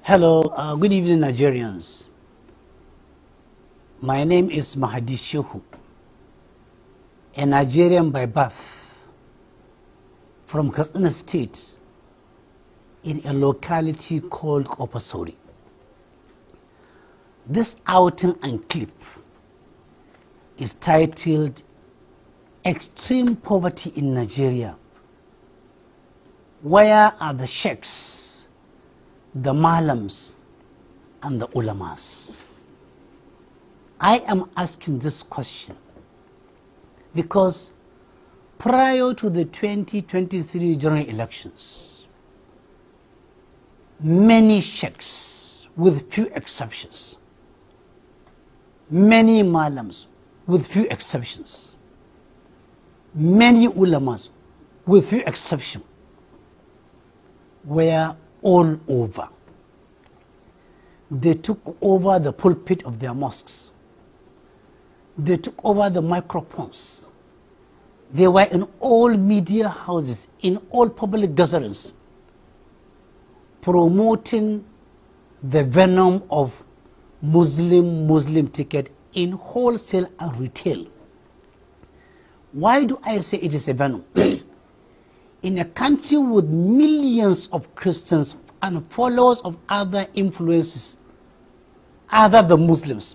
Hello, good evening, Nigerians. My name is Mahdi Shehu, a Nigerian by birth, from Katsina State, in a locality called Opasori. This outing and clip is titled Extreme Poverty in Nigeria. Where are the sheikhs, the malams, and the ulamas? I am asking this question because prior to the 2023 general elections, many sheikhs, with few exceptions, many malams, with few exceptions, many ulamas, with few exceptions, were all over. They took over the pulpit of their mosques. They took over the microphones. They were in all media houses, in all public gatherings, promoting the venom of Muslim ticket in wholesale and retail. Why do I say it is a venom? In a country with millions of Christians and followers of other influences other than Muslims,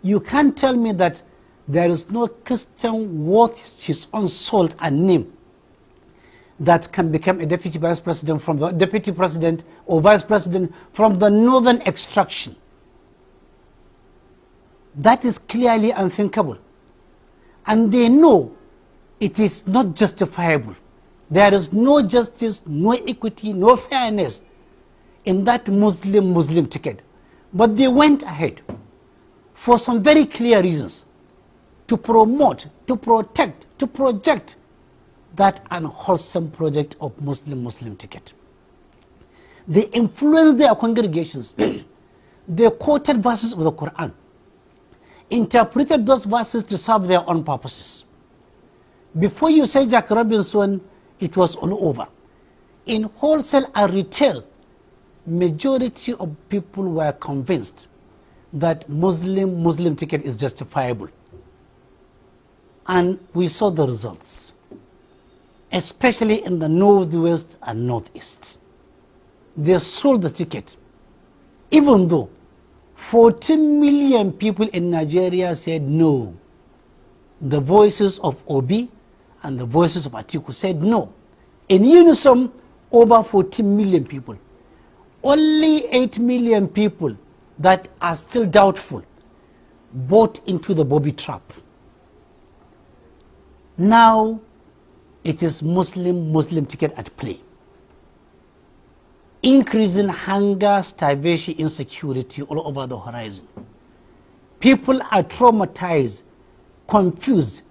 you can't tell me that there is no Christian worth his own salt and name that can become a deputy vice president from the deputy president or vice president from the northern extraction. That is clearly unthinkable. And they know it is not justifiable. There is no justice, no equity, no fairness in that Muslim ticket. But they went ahead for some very clear reasons to promote, to protect, to project that unwholesome project of Muslim ticket. They influenced their congregations. They quoted verses of the Quran, interpreted those verses to serve their own purposes. Before you say Jack Robinson, it was all over. In wholesale and retail, majority of people were convinced that Muslim ticket is justifiable. And we saw the results, especially in the northwest and northeast. They sold the ticket, even though 14 million people in Nigeria said no. The voices of Obi and the voices of Atiku said no. In unison, over 14 million people. Only 8 million people that are still doubtful bought into the Bobby trap. Now, it is Muslim ticket at play. Increasing hunger, starvation, insecurity all over the horizon. People are traumatized, confused,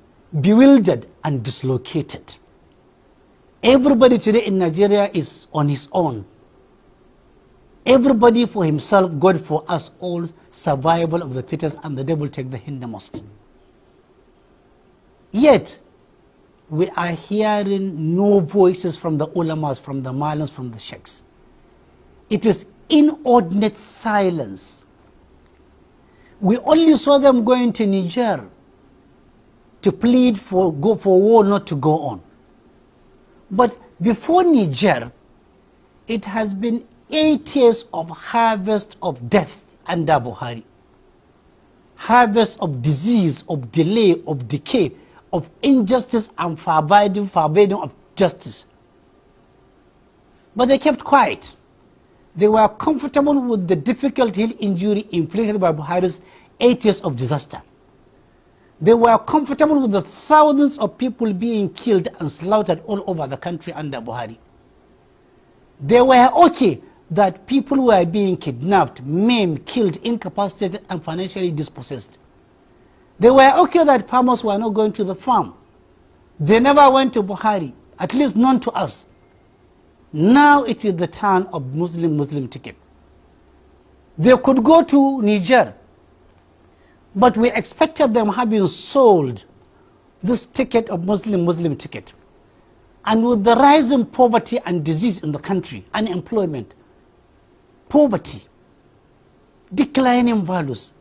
bewildered, and dislocated. Everybody today in Nigeria is on his own. Everybody for himself, God for us all, survival of the fittest, and the devil take the hindermost. Yet, we are hearing no voices from the ulamas, from the malams, from the sheikhs. It is inordinate silence. We only saw them going to Niger to plead for war not to go on. But before Niger, it has been 8 years of harvest of death under Buhari. Harvest of disease, of delay, of decay, of injustice and forbidding of justice. But they kept quiet. They were comfortable with the difficult heal injury inflicted by Buhari's 8 years of disaster. They were comfortable with the thousands of people being killed and slaughtered all over the country under Buhari. They were okay that people were being kidnapped, maimed, killed, incapacitated, and financially dispossessed. They were okay that farmers were not going to the farm. They never went to Buhari, at least none to us. Now it is the turn of Muslim ticket. They could go to Niger, but we expected them having sold this ticket of Muslim ticket. And with the rise in poverty and disease in the country, unemployment, poverty, declining values.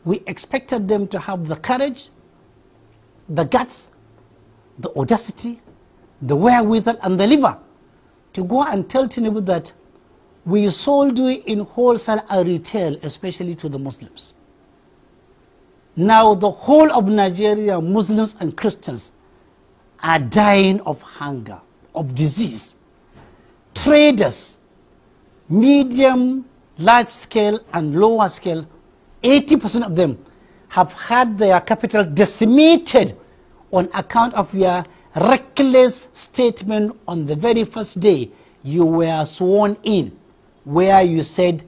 We expected them to have the courage, the guts, the audacity, the wherewithal, and the liver to go and tell Tinubu that we sold you in wholesale and retail, especially to the Muslims. Now the whole of Nigeria, Muslims and Christians, are dying of hunger, of disease. Traders, medium, large scale and lower scale, 80% of them have had their capital decimated on account of your reckless statement on the very first day you were sworn in, where you said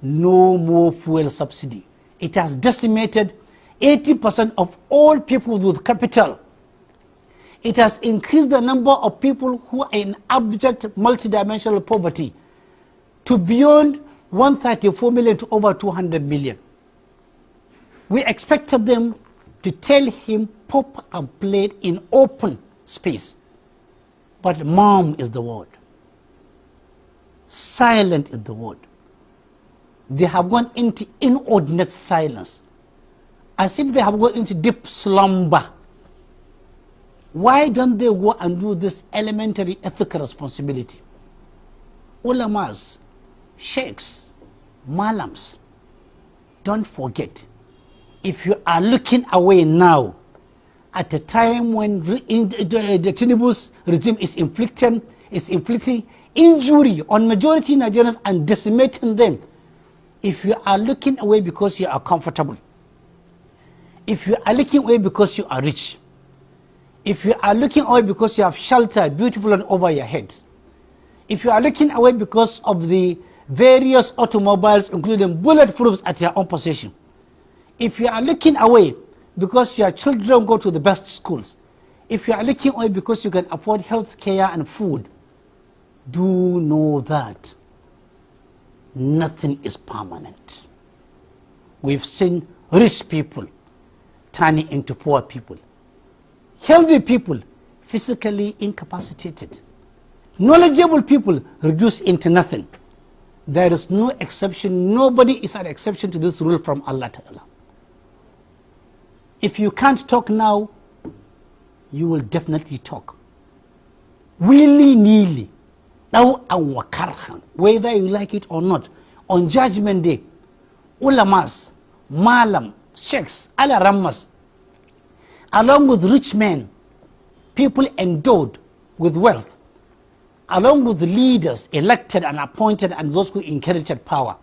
no more fuel subsidy. It has decimated 80% of all people with capital. It has increased the number of people who are in abject multidimensional poverty to beyond 134 million to over 200 million. We expected them to tell him pop and play in open space. But mum is the word. Silent is the word. They have gone into inordinate silence, as if they have gone into deep slumber. Why don't they go and do this elementary ethical responsibility? Ulamas, sheikhs, malams, don't forget, if you are looking away now, at a time when the Tinubu's regime is inflicting injury on majority Nigerians and decimating them, if you are looking away because you are comfortable, if you are looking away because you are rich, if you are looking away because you have shelter beautiful and over your head, if you are looking away because of the various automobiles including bulletproofs at your own possession, if you are looking away because your children go to the best schools, if you are looking away because you can afford health care and food, do know that nothing is permanent. We've seen rich people turning into poor people, healthy people physically incapacitated, knowledgeable people reduced into nothing. There is no exception. Nobody is an exception to this rule from Allah Ta'ala. If you can't talk now, you will definitely talk. Willy-nilly, now and wakarhan, whether you like it or not. On Judgment Day, ulamas, malam, sheikhs, alarammas, along with rich men, people endowed with wealth, along with the leaders elected and appointed and those who inherited power,